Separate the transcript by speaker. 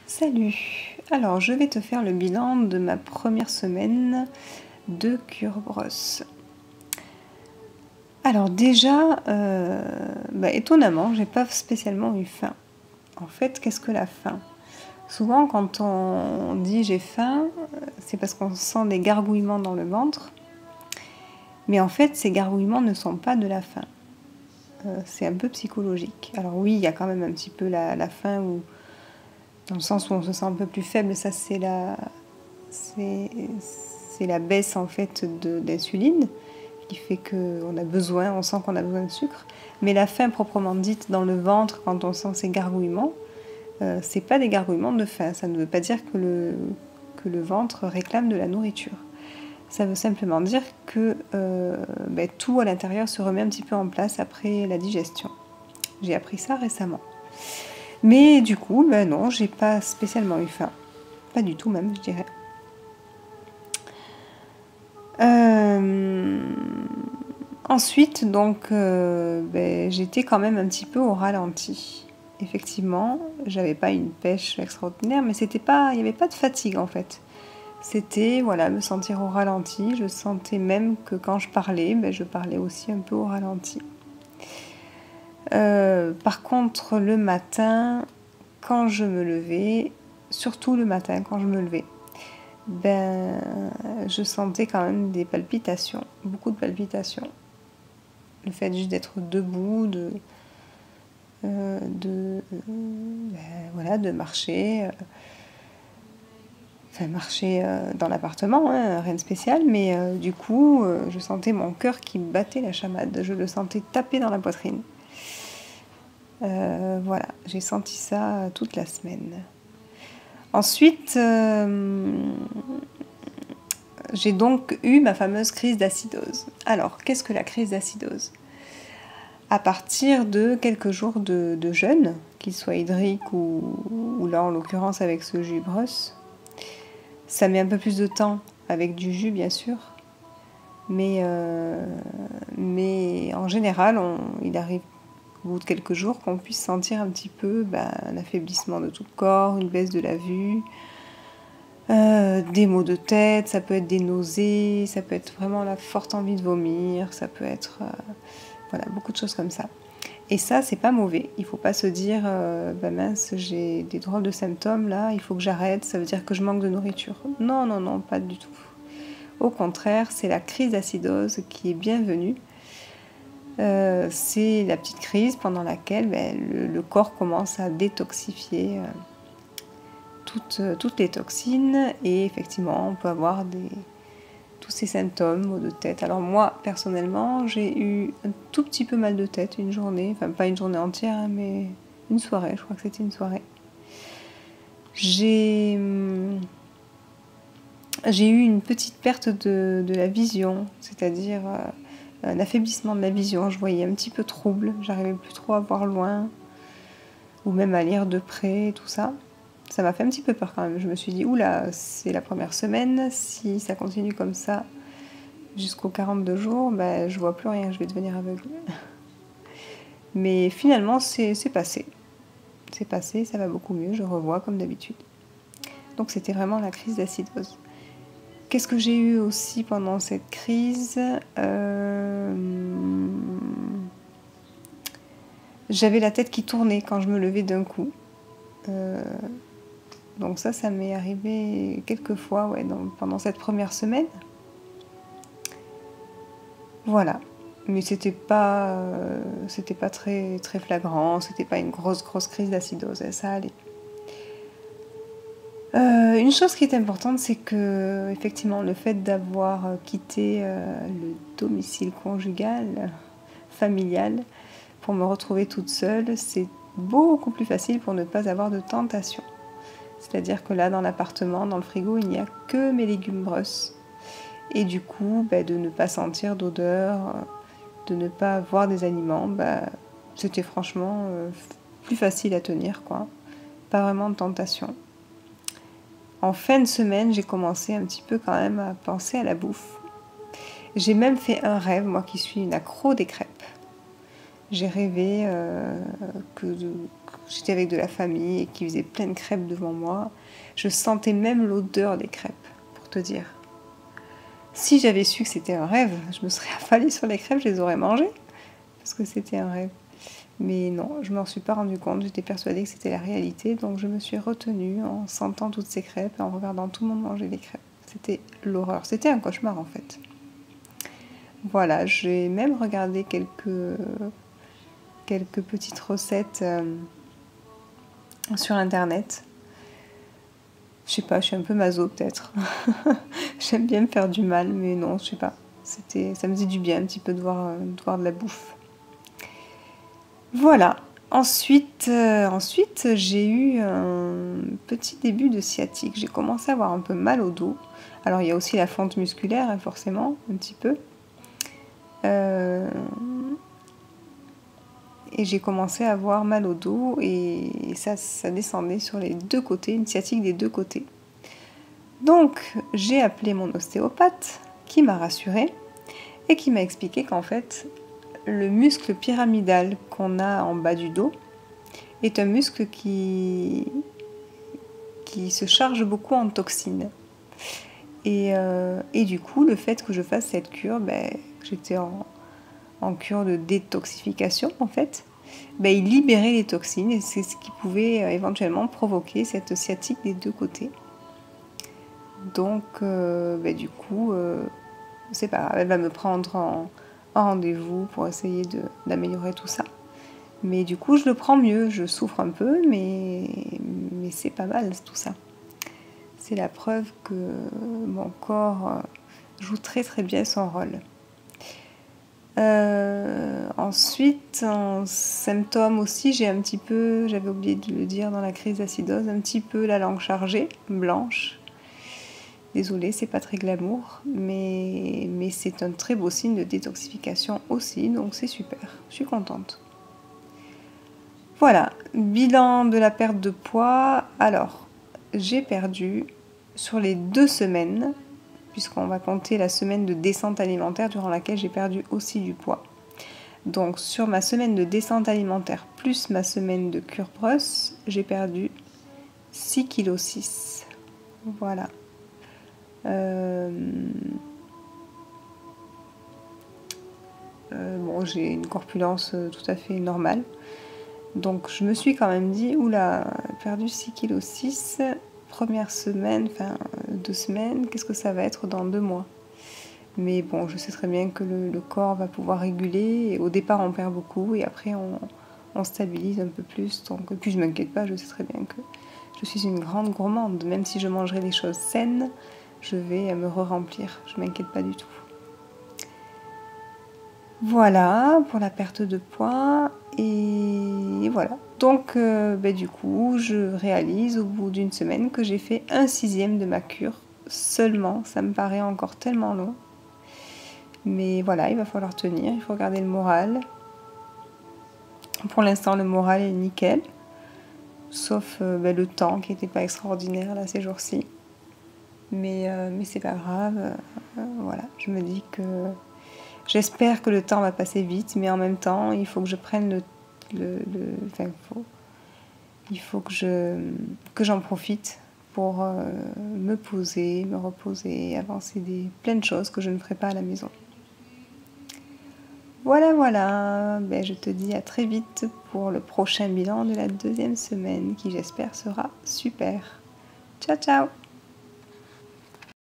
Speaker 1: Salut! Alors, je vais te faire le bilan de ma première semaine de cure brosse. Alors déjà, étonnamment, j'ai pas spécialement eu faim. En fait, qu'est-ce que la faim? Souvent, quand on dit j'ai faim, c'est parce qu'on sent des gargouillements dans le ventre. Mais en fait, ces gargouillements ne sont pas de la faim. C'est un peu psychologique. Alors oui, il y a quand même un petit peu la faim dans le sens où on se sent un peu plus faible, ça c'est la baisse en fait d'insuline qui fait qu'on a besoin, on sent qu'on a besoin de sucre. Mais la faim proprement dite dans le ventre, quand on sent ces gargouillements, c'est pas des gargouillements de faim. Ça ne veut pas dire que le ventre réclame de la nourriture. Ça veut simplement dire que tout à l'intérieur se remet un petit peu en place après la digestion. J'ai appris ça récemment. Mais du coup, non, j'ai pas spécialement eu faim. Pas du tout même, je dirais. Ensuite, donc, j'étais quand même un petit peu au ralenti. Effectivement, j'avais pas une pêche extraordinaire, mais il n'y avait pas de fatigue en fait. C'était, voilà, me sentir au ralenti. Je sentais même que quand je parlais, je parlais aussi un peu au ralenti. Par contre, le matin, quand je me levais, surtout le matin quand je me levais, je sentais quand même des palpitations, beaucoup de palpitations. Le fait juste d'être debout, de marcher, marcher dans l'appartement, hein, rien de spécial, mais du coup, je sentais mon cœur qui battait la chamade, je le sentais taper dans la poitrine. Voilà, j'ai senti ça toute la semaine. Ensuite, j'ai donc eu ma fameuse crise d'acidose. Alors, qu'est-ce que la crise d'acidose? À partir de quelques jours de jeûne, qu'il soit hydrique ou là en l'occurrence avec ce jus brosse, ça met un peu plus de temps avec du jus bien sûr, mais en général, il arrive au bout de quelques jours qu'on puisse sentir un petit peu un affaiblissement de tout le corps, une baisse de la vue, des maux de tête, ça peut être des nausées, ça peut être vraiment la forte envie de vomir, ça peut être beaucoup de choses comme ça. Et ça, c'est pas mauvais. Il faut pas se dire mince, j'ai des drôles de symptômes là, il faut que j'arrête, ça veut dire que je manque de nourriture. Non, non, non, pas du tout. Au contraire, c'est la crise d'acidose qui est bienvenue. C'est la petite crise pendant laquelle le corps commence à détoxifier toutes les toxines et effectivement on peut avoir tous ces symptômes, maux de tête. Alors moi personnellement j'ai eu un tout petit peu mal de tête une journée, enfin pas une journée entière hein, mais une soirée, je crois que c'était une soirée. J'ai eu une petite perte de la vision, c'est-à-dire un affaiblissement de la vision, je voyais un petit peu trouble, j'arrivais plus trop à voir loin ou même à lire de près, tout ça. Ça m'a fait un petit peu peur quand même. Je me suis dit, oula, c'est la première semaine, si ça continue comme ça jusqu'aux 42 jours, je vois plus rien, je vais devenir aveugle. Mais finalement, c'est passé. C'est passé, ça va beaucoup mieux, je revois comme d'habitude. Donc c'était vraiment la crise d'acidose. Qu'est-ce que j'ai eu aussi pendant cette crise? J'avais la tête qui tournait quand je me levais d'un coup. Donc ça m'est arrivé quelques fois pendant cette première semaine. Voilà. Mais c'était pas très, très flagrant, c'était pas une grosse crise d'acidose, ça allait. Une chose qui est importante, c'est que effectivement le fait d'avoir quitté le domicile conjugal, familial, pour me retrouver toute seule, c'est beaucoup plus facile pour ne pas avoir de tentation. C'est-à-dire que là, dans l'appartement, dans le frigo, il n'y a que mes légumes brosses. Et du coup, de ne pas sentir d'odeur, de ne pas voir des aliments, c'était franchement plus facile à tenir, quoi. Pas vraiment de tentation. En fin de semaine, j'ai commencé un petit peu quand même à penser à la bouffe. J'ai même fait un rêve, moi qui suis une accro des crêpes. j'ai rêvé que j'étais avec de la famille et qu'ils faisaient plein de crêpes devant moi. Je sentais même l'odeur des crêpes, pour te dire. Si j'avais su que c'était un rêve, je me serais affalée sur les crêpes, je les aurais mangées, parce que c'était un rêve. Mais non, je ne m'en suis pas rendu compte, j'étais persuadée que c'était la réalité, donc je me suis retenue en sentant toutes ces crêpes et en regardant tout le monde manger les crêpes. C'était l'horreur, c'était un cauchemar en fait. Voilà, j'ai même regardé quelques petites recettes sur internet. Je sais pas, je suis un peu maso peut-être. J'aime bien me faire du mal, mais non, je sais pas. Ça me faisait du bien un petit peu de voir de la bouffe. Voilà. Ensuite, j'ai eu un petit début de sciatique. J'ai commencé à avoir un peu mal au dos. Alors, il y a aussi la fente musculaire, hein, forcément, un petit peu. Et j'ai commencé à avoir mal au dos et ça descendait sur les deux côtés, une sciatique des deux côtés. Donc, j'ai appelé mon ostéopathe qui m'a rassurée et qui m'a expliqué qu'en fait, le muscle pyramidal qu'on a en bas du dos est un muscle qui se charge beaucoup en toxines. Et du coup, le fait que je fasse cette cure, j'étais en cure de détoxification en fait, il libérait les toxines et c'est ce qui pouvait éventuellement provoquer cette sciatique des deux côtés. Donc du coup, c'est pas grave, elle va me prendre en rendez-vous pour essayer d'améliorer tout ça. Mais du coup, je le prends mieux, je souffre un peu, mais c'est pas mal tout ça. C'est la preuve que mon corps joue très très bien son rôle. Ensuite, en symptômes aussi, j'avais oublié de le dire dans la crise d'acidose, un petit peu la langue chargée, blanche. Désolée, c'est pas très glamour, mais c'est un très beau signe de détoxification aussi, donc c'est super, je suis contente. Voilà, bilan de la perte de poids. Alors, j'ai perdu sur les 2 semaines, puisqu'on va compter la semaine de descente alimentaire durant laquelle j'ai perdu aussi du poids. Donc sur ma semaine de descente alimentaire plus ma semaine de cure brosse, j'ai perdu 6,6 kg. Voilà. Bon, j'ai une corpulence tout à fait normale. Donc je me suis quand même dit, oula, perdu 6,6 kg, première semaine, enfin 2 semaines, qu'est-ce que ça va être dans 2 mois? Mais bon, je sais très bien que le corps va pouvoir réguler. Et au départ, on perd beaucoup et après, on stabilise un peu plus. Donc, et puis, je ne m'inquiète pas, je sais très bien que je suis une grande gourmande. Même si je mangerai des choses saines, je vais me re-remplir. Je ne m'inquiète pas du tout. Voilà pour la perte de poids. Et voilà. Donc, du coup, je réalise au bout d'une semaine que j'ai fait 1/6 de ma cure seulement. Ça me paraît encore tellement long. Mais voilà, il va falloir tenir, il faut garder le moral. Pour l'instant, le moral est nickel. Sauf le temps qui n'était pas extraordinaire là ces jours-ci. Mais c'est pas grave. Voilà, je me dis que j'espère que le temps va passer vite, mais en même temps, il faut que je prenne il faut que j'en profite pour me poser, me reposer, avancer plein de choses que je ne ferai pas à la maison. Voilà, je te dis à très vite pour le prochain bilan de la 2e semaine qui j'espère sera super. Ciao ciao!